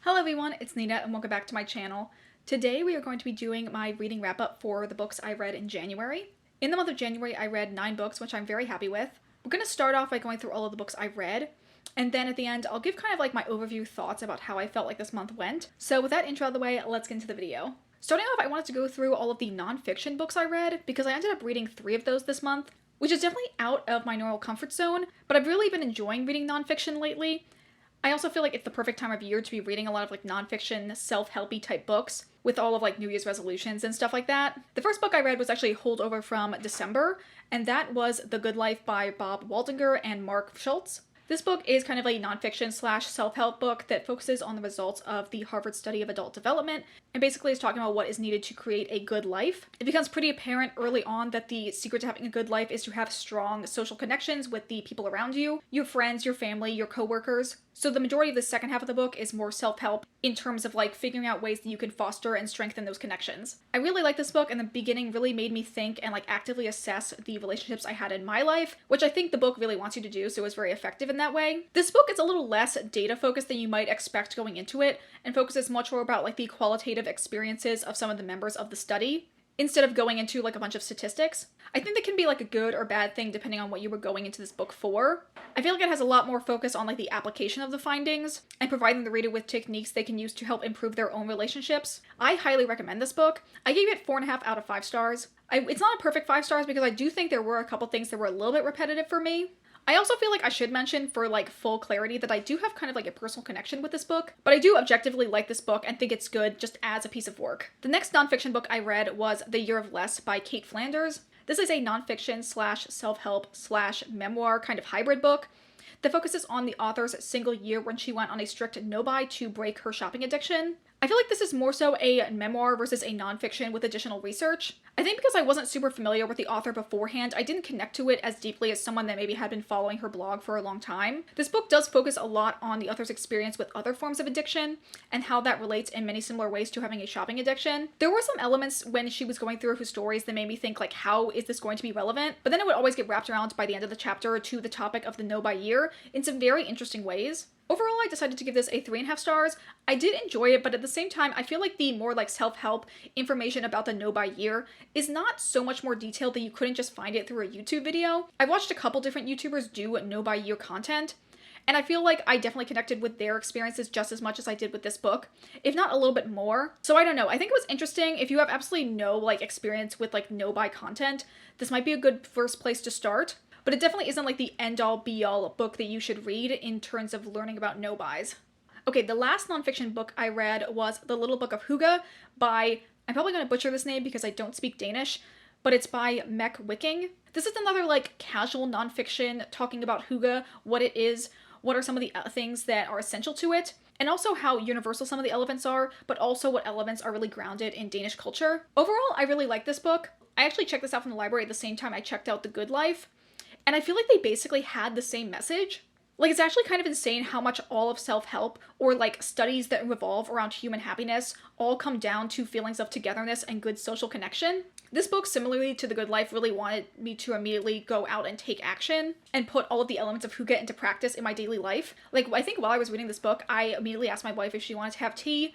Hello everyone, it's Nina and welcome back to my channel. Today we are going to be doing my reading wrap-up for the books I read in January. In the month of January I read 9 books, which I'm very happy with. We're going to start off by going through all of the books I read, and then at the end I'll give kind of like my overview thoughts about how I felt like this month went. So with that intro out of the way, let's get into the video. Starting off, I wanted to go through all of the nonfiction books I read because I ended up reading 3 of those this month, which is definitely out of my normal comfort zone, but I've really been enjoying reading nonfiction lately. I also feel like it's the perfect time of year to be reading a lot of like nonfiction, self-helpy type books with all of like New Year's resolutions and stuff like that. The first book I read was actually a holdover from December, and that was The Good Life by Bob Waldinger and Mark Schultz. This book is kind of a nonfiction slash self-help book that focuses on the results of the Harvard study of adult development and basically is talking about what is needed to create a good life. It becomes pretty apparent early on that the secret to having a good life is to have strong social connections with the people around you, your friends, your family, your coworkers. So the majority of the second half of the book is more self-help in terms of like figuring out ways that you can foster and strengthen those connections. I really like this book, and the beginning really made me think and like actively assess the relationships I had in my life, which I think the book really wants you to do, so it was very effective in that way. This book is a little less data focused than you might expect going into it, and focuses much more about like the qualitative experiences of some of the members of the study, instead of going into like a bunch of statistics. I think that can be like a good or bad thing depending on what you were going into this book for. I feel like it has a lot more focus on like the application of the findings and providing the reader with techniques they can use to help improve their own relationships. I highly recommend this book. I gave it 4.5 out of 5 stars. It's not a perfect 5 stars because I do think there were a couple things that were a little bit repetitive for me. I also feel like I should mention for like full clarity that I do have kind of like a personal connection with this book, but I do objectively like this book and think it's good just as a piece of work. The next nonfiction book I read was The Year of Less by Kate Flanders. This is a nonfiction slash self-help slash memoir kind of hybrid book that focuses on the author's single year when she went on a strict no-buy to break her shopping addiction. I feel like this is more so a memoir versus a nonfiction with additional research. I think because I wasn't super familiar with the author beforehand, I didn't connect to it as deeply as someone that maybe had been following her blog for a long time. This book does focus a lot on the author's experience with other forms of addiction and how that relates in many similar ways to having a shopping addiction. There were some elements when she was going through her stories that made me think like, how is this going to be relevant? But then it would always get wrapped around by the end of the chapter to the topic of the no-buy year in some very interesting ways. Overall, I decided to give this a 3.5 stars. I did enjoy it, but at the same time, I feel like the more like self-help information about the no-buy year is not so much more detailed that you couldn't just find it through a YouTube video. I've watched a couple different YouTubers do no-buy year content, and I feel like I definitely connected with their experiences just as much as I did with this book, if not a little bit more. So I don't know, I think it was interesting. If you have absolutely no like experience with like no-buy content, this might be a good first place to start. But it definitely isn't like the end-all be-all book that you should read in terms of learning about no-buys. Okay, the last nonfiction book I read was The Little Book of Hygge by, I'm probably going to butcher this name because I don't speak Danish, but it's by Mek Wicking. This is another like casual nonfiction talking about hygge, what it is, what are some of the things that are essential to it, and also how universal some of the elements are, but also what elements are really grounded in Danish culture. Overall, I really like this book. I actually checked this out from the library at the same time I checked out The Good Life. And I feel like they basically had the same message. Like, it's actually kind of insane how much all of self-help or like studies that revolve around human happiness all come down to feelings of togetherness and good social connection. This book, similarly to The Good Life, really wanted me to immediately go out and take action and put all of the elements of hygge into practice in my daily life. Like, I think while I was reading this book, I immediately asked my wife if she wanted to have tea,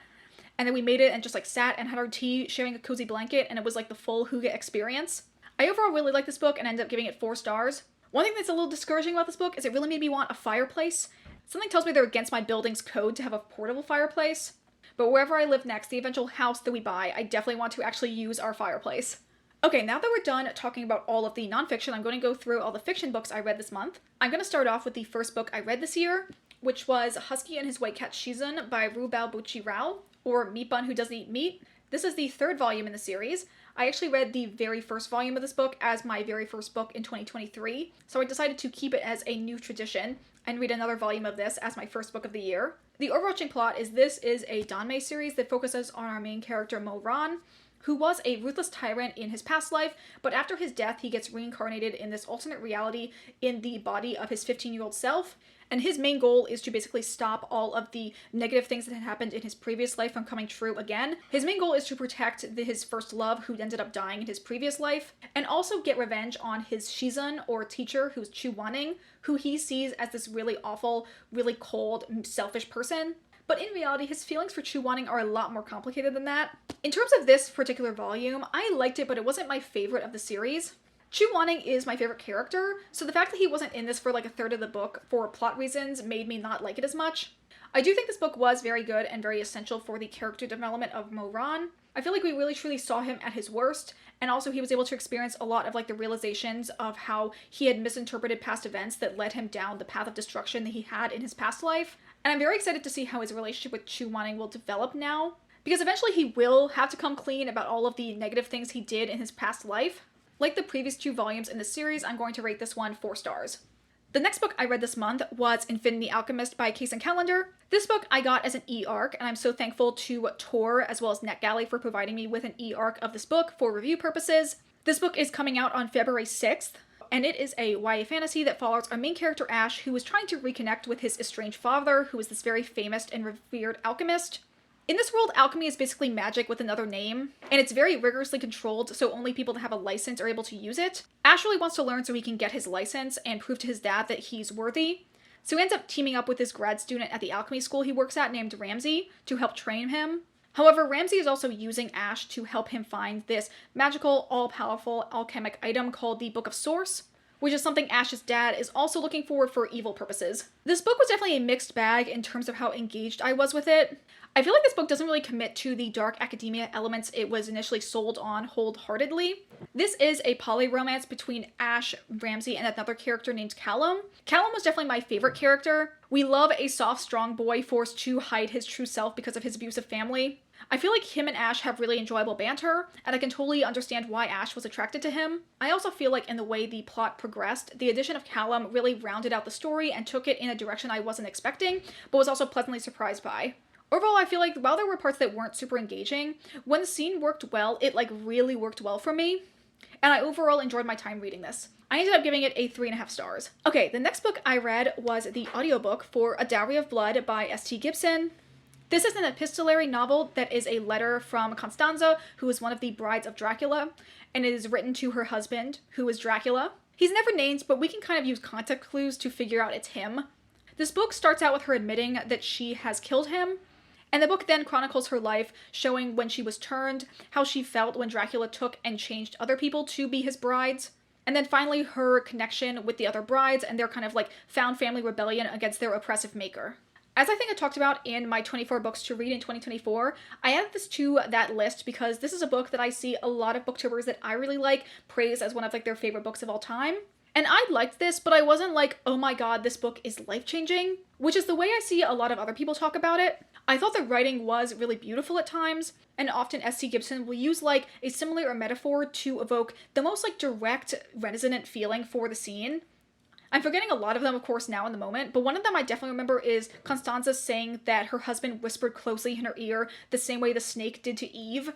and then we made it and just like sat and had our tea, sharing a cozy blanket, and it was like the full hygge experience. I overall really like this book and ended up giving it 4 stars. One thing that's a little discouraging about this book is it really made me want a fireplace. Something tells me they're against my building's code to have a portable fireplace. But wherever I live next, the eventual house that we buy, I definitely want to actually use our fireplace. Okay, now that we're done talking about all of the nonfiction, I'm going to go through all the fiction books I read this month. I'm going to start off with the first book I read this year, which was Husky and His White Cat Shizun by Rubal Buchi Rao, or Meat Bun Who Doesn't Eat Meat. This is the 3rd volume in the series. I actually read the very first volume of this book as my very first book in 2023, so I decided to keep it as a new tradition and read another volume of this as my first book of the year. The overarching plot is this is a Danmei series that focuses on our main character Mo Ran, who was a ruthless tyrant in his past life, but after his death he gets reincarnated in this alternate reality in the body of his 15-year-old self. And his main goal is to basically stop all of the negative things that had happened in his previous life from coming true again. His main goal is to protect his first love, who ended up dying in his previous life, and also get revenge on his Shizun, or teacher, who's Chu Wanning, who he sees as this really awful, really cold, selfish person. but in reality, his feelings for Chu Wanning are a lot more complicated than that. In terms of this particular volume, I liked it, but it wasn't my favorite of the series. Chu Wanning is my favorite character, so the fact that he wasn't in this for like a third of the book for plot reasons made me not like it as much. I do think this book was very good and very essential for the character development of Mo-Ran. I feel like we really truly saw him at his worst, and also he was able to experience a lot of like the realizations of how he had misinterpreted past events that led him down the path of destruction that he had in his past life. And I'm very excited to see how his relationship with Chu Wanning will develop now, because eventually he will have to come clean about all of the negative things he did in his past life. Like the previous 2 volumes in the series, I'm going to rate this one 4 stars. The next book I read this month was Infinity Alchemist by Kaysen Callender. This book I got as an e-arc, and I'm so thankful to Tor as well as NetGalley for providing me with an e-arc of this book for review purposes. This book is coming out on February 6th, and it is a YA fantasy that follows our main character Ash, who is trying to reconnect with his estranged father, who is this very famous and revered alchemist. In this world, alchemy is basically magic with another name, and it's very rigorously controlled, so only people that have a license are able to use it. Ash really wants to learn so he can get his license and prove to his dad that he's worthy. So he ends up teaming up with this grad student at the alchemy school he works at named Ramsey to help train him. However, Ramsey is also using Ash to help him find this magical, all-powerful alchemic item called the Book of Source, which is something Ash's dad is also looking for evil purposes. This book was definitely a mixed bag in terms of how engaged I was with it. I feel like this book doesn't really commit to the dark academia elements it was initially sold on wholeheartedly. This is a poly romance between Ash, Ramsey, and another character named Callum. Callum was definitely my favorite character. We love a soft, strong boy forced to hide his true self because of his abusive family. I feel like him and Ash have really enjoyable banter, and I can totally understand why Ash was attracted to him. I also feel like in the way the plot progressed, the addition of Callum really rounded out the story and took it in a direction I wasn't expecting, but was also pleasantly surprised by. Overall, I feel like while there were parts that weren't super engaging, when the scene worked well, it like really worked well for me, and I overall enjoyed my time reading this. I ended up giving it a 3.5 stars. Okay, the next book I read was the audiobook for A Dowry of Blood by S.T. Gibson. This is an epistolary novel that is a letter from Constanza, who is one of the brides of Dracula, and it is written to her husband, who is Dracula. He's never named, but we can kind of use context clues to figure out it's him. This book starts out with her admitting that she has killed him, and the book then chronicles her life, showing when she was turned, how she felt when Dracula took and changed other people to be his brides, and then finally her connection with the other brides and their kind of like found family rebellion against their oppressive maker. As I think I talked about in my 24 books to read in 2024, I added this to that list because this is a book that I see a lot of booktubers that I really like praise as one of like their favorite books of all time. And I liked this, but I wasn't like, oh my god, this book is life-changing, which is the way I see a lot of other people talk about it. I thought the writing was really beautiful at times, and often S.T. Gibson will use like a simile or metaphor to evoke the most like direct, resonant feeling for the scene. I'm forgetting a lot of them, of course, now in the moment, but one of them I definitely remember is Constanza saying that her husband whispered closely in her ear the same way the snake did to Eve.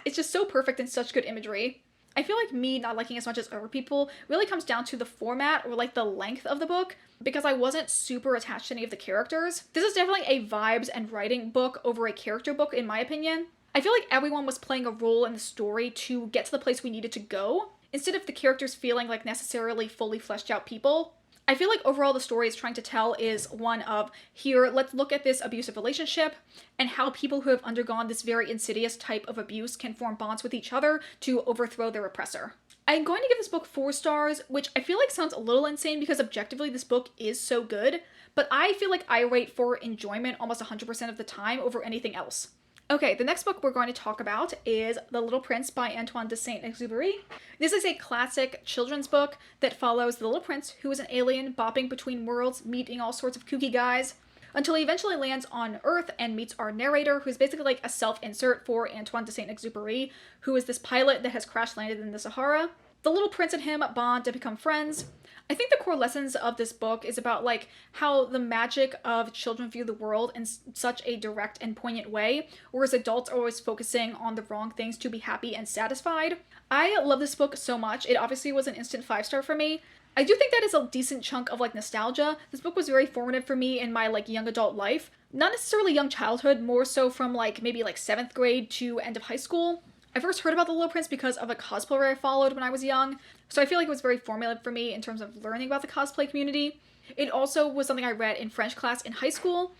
It's just so perfect and such good imagery. I feel like me not liking as much as other people really comes down to the format or like the length of the book, because I wasn't super attached to any of the characters. This is definitely a vibes and writing book over a character book in my opinion. I feel like everyone was playing a role in the story to get to the place we needed to go, instead of the characters feeling like necessarily fully fleshed out people. I feel like overall the story is trying to tell is one of, here, let's look at this abusive relationship and how people who have undergone this very insidious type of abuse can form bonds with each other to overthrow their oppressor. I'm going to give this book 4 stars, which I feel like sounds a little insane because objectively this book is so good, but I feel like I rate for enjoyment almost 100% of the time over anything else. Okay, the next book we're going to talk about is The Little Prince by Antoine de Saint-Exupéry. This is a classic children's book that follows the little prince who is an alien bopping between worlds, meeting all sorts of kooky guys, until he eventually lands on Earth and meets our narrator, who's basically like a self-insert for Antoine de Saint-Exupéry, who is this pilot that has crash-landed in the Sahara. The little prince and him bond to become friends. I think the core lessons of this book is about like how the magic of children view the world in such a direct and poignant way, whereas adults are always focusing on the wrong things to be happy and satisfied. I love this book so much. It obviously was an instant 5-star for me. I do think that is a decent chunk of like nostalgia. This book was very formative for me in my like young adult life. Not necessarily young childhood, more so from like maybe like 7th grade to end of high school. I first heard about The Little Prince because of a cosplayer I followed when I was young, so I feel like it was very formative for me in terms of learning about the cosplay community. It also was something I read in French class in high school,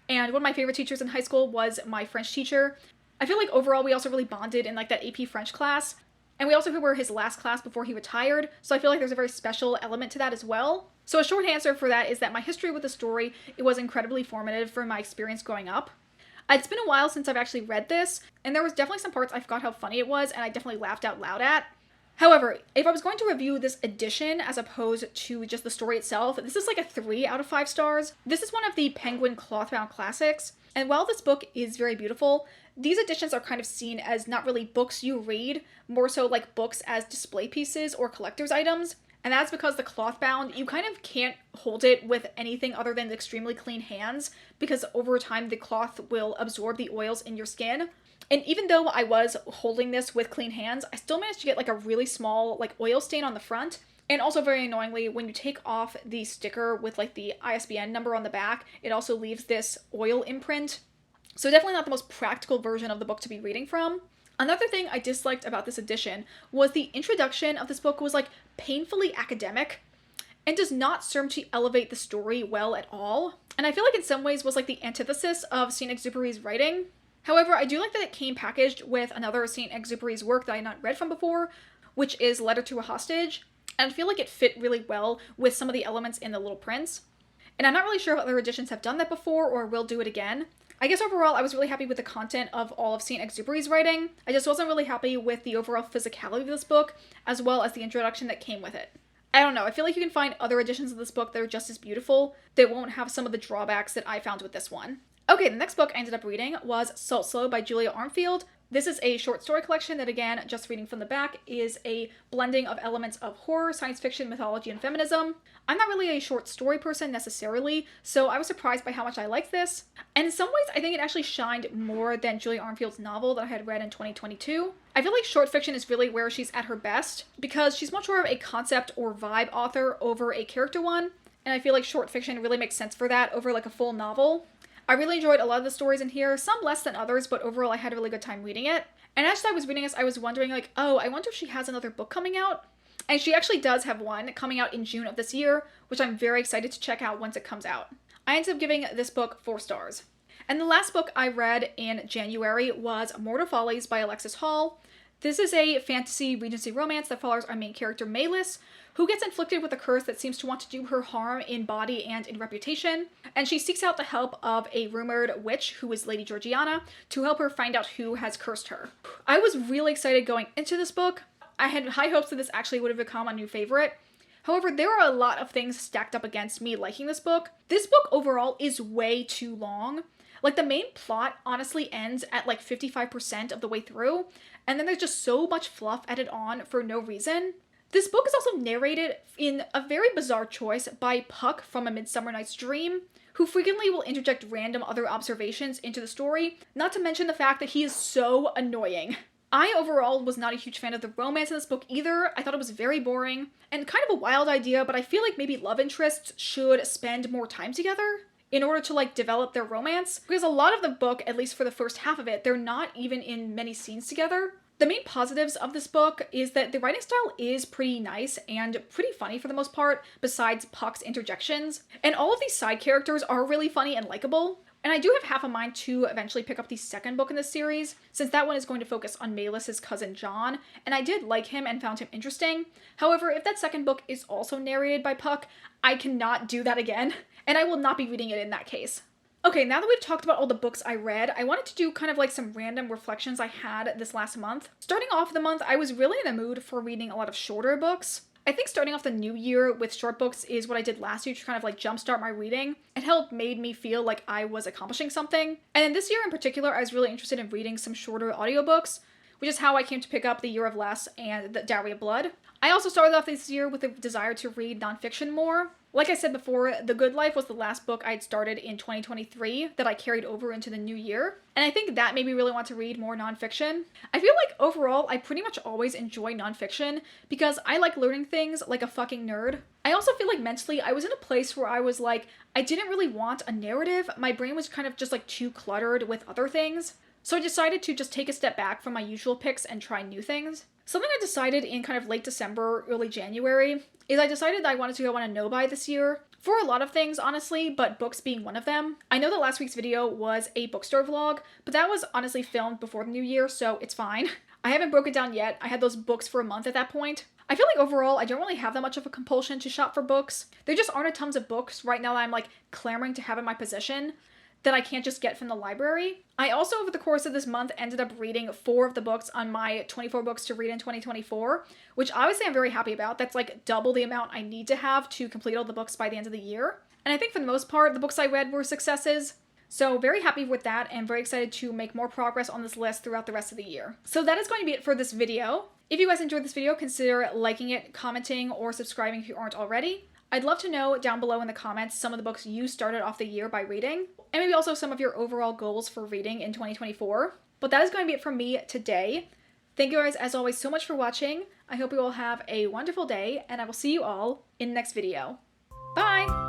And one of my favorite teachers in high school was my French teacher. I feel like overall we also really bonded in like that AP French class. And we also were his last class before he retired, so I feel like there's a very special element to that as well. So a short answer for that is that my history with the story, it was incredibly formative for my experience growing up. It's been a while since I've actually read this, and there was definitely some parts I forgot how funny it was, and I definitely laughed out loud at. However, if I was going to review this edition as opposed to just the story itself, this is like a 3 out of 5 stars. This is one of the Penguin clothbound classics, and while this book is very beautiful, these editions are kind of seen as not really books you read, more so like books as display pieces or collector's items. And that's because the clothbound, you kind of can't hold it with anything other than extremely clean hands, because over time the cloth will absorb the oils in your skin. And even though I was holding this with clean hands, I still managed to get like a really small like oil stain on the front. And also very annoyingly, when you take off the sticker with like the ISBN number on the back, it also leaves this oil imprint. So definitely not the most practical version of the book to be reading from. Another thing I disliked about this edition was the introduction of this book was like painfully academic and does not serve to elevate the story well at all. And I feel like in some ways was like the antithesis of Saint-Exupéry's writing. However, I do like that it came packaged with another Saint-Exupéry's work that I had not read from before, which is Letter to a Hostage. And I feel like it fit really well with some of the elements in The Little Prince. And I'm not really sure if other editions have done that before or will do it again. I guess overall, I was really happy with the content of all of Saint-Exupéry's writing. I just wasn't really happy with the overall physicality of this book, as well as the introduction that came with it. I don't know, I feel like you can find other editions of this book that are just as beautiful, that won't have some of the drawbacks that I found with this one. Okay, the next book I ended up reading was Salt Slow by Julia Armfield. This is a short story collection that, again, just reading from the back, is a blending of elements of horror, science fiction, mythology, and feminism. I'm not really a short story person necessarily, so I was surprised by how much I liked this. And in some ways, I think it actually shined more than Julia Armfield's novel that I had read in 2022. I feel like short fiction is really where she's at her best, because she's much more of a concept or vibe author over a character one, and I feel like short fiction really makes sense for that over like a full novel. I really enjoyed a lot of the stories in here, some less than others, but overall I had a really good time reading it. And as I was reading this, I was wondering like, oh, I wonder if she has another book coming out. And she actually does have one coming out in June of this year, which I'm very excited to check out once it comes out. I ended up giving this book 4 stars. And the last book I read in January was Mortal Follies by Alexis Hall. This is a fantasy Regency romance that follows our main character, Mayless, who gets inflicted with a curse that seems to want to do her harm in body and in reputation, and she seeks out the help of a rumored witch, who is Lady Georgiana, to help her find out who has cursed her. I was really excited going into this book. I had high hopes that this actually would have become a new favorite. However, there are a lot of things stacked up against me liking this book. This book overall is way too long. Like, the main plot honestly ends at like 55% of the way through, and then there's just so much fluff added on for no reason. This book is also narrated in a very bizarre choice by Puck from A Midsummer Night's Dream, who frequently will interject random other observations into the story, not to mention the fact that he is so annoying. I overall was not a huge fan of the romance in this book either. I thought it was very boring, and kind of a wild idea, but I feel like maybe love interests should spend more time together in order to like develop their romance, because a lot of the book, at least for the first half of it, they're not even in many scenes together. The main positives of this book is that the writing style is pretty nice and pretty funny for the most part, besides Puck's interjections, and all of these side characters are really funny and likable. And I do have half a mind to eventually pick up the second book in this series, since that one is going to focus on Mayless's cousin John, and I did like him and found him interesting. However, if that second book is also narrated by Puck, I cannot do that again, and I will not be reading it in that case. Okay, now that we've talked about all the books I read, I wanted to do kind of like some random reflections I had this last month. Starting off the month, I was really in the mood for reading a lot of shorter books. I think starting off the new year with short books is what I did last year to kind of like jumpstart my reading. It helped made me feel like I was accomplishing something. And then this year in particular, I was really interested in reading some shorter audiobooks, which is how I came to pick up The Year of Less and The Dowry of Blood. I also started off this year with a desire to read nonfiction more. Like I said before, The Good Life was the last book I'd started in 2023 that I carried over into the new year, and I think that made me really want to read more nonfiction. I feel like overall, I pretty much always enjoy nonfiction because I like learning things like a fucking nerd. I also feel like mentally, I was in a place where I was like, I didn't really want a narrative. My brain was kind of just like too cluttered with other things. So I decided to just take a step back from my usual picks and try new things. Something I decided in kind of late December, early January, is I decided that I wanted to go on a no-buy this year for a lot of things, honestly, but books being one of them. I know that last week's video was a bookstore vlog, but that was honestly filmed before the new year, so it's fine. I haven't broken it down yet. I had those books for a month at that point. I feel like overall, I don't really have that much of a compulsion to shop for books. There just aren't a tons of books right now that I'm like clamoring to have in my possession that I can't just get from the library. I also, over the course of this month, ended up reading 4 of the books on my 24 books to read in 2024, which obviously I'm very happy about. That's like double the amount I need to have to complete all the books by the end of the year. And I think for the most part, the books I read were successes. So very happy with that and very excited to make more progress on this list throughout the rest of the year. So that is going to be it for this video. If you guys enjoyed this video, consider liking it, commenting, or subscribing if you aren't already. I'd love to know down below in the comments some of the books you started off the year by reading, and maybe also some of your overall goals for reading in 2024. But that is going to be it from me today. Thank you guys, as always, so much for watching. I hope you all have a wonderful day, and I will see you all in the next video. Bye!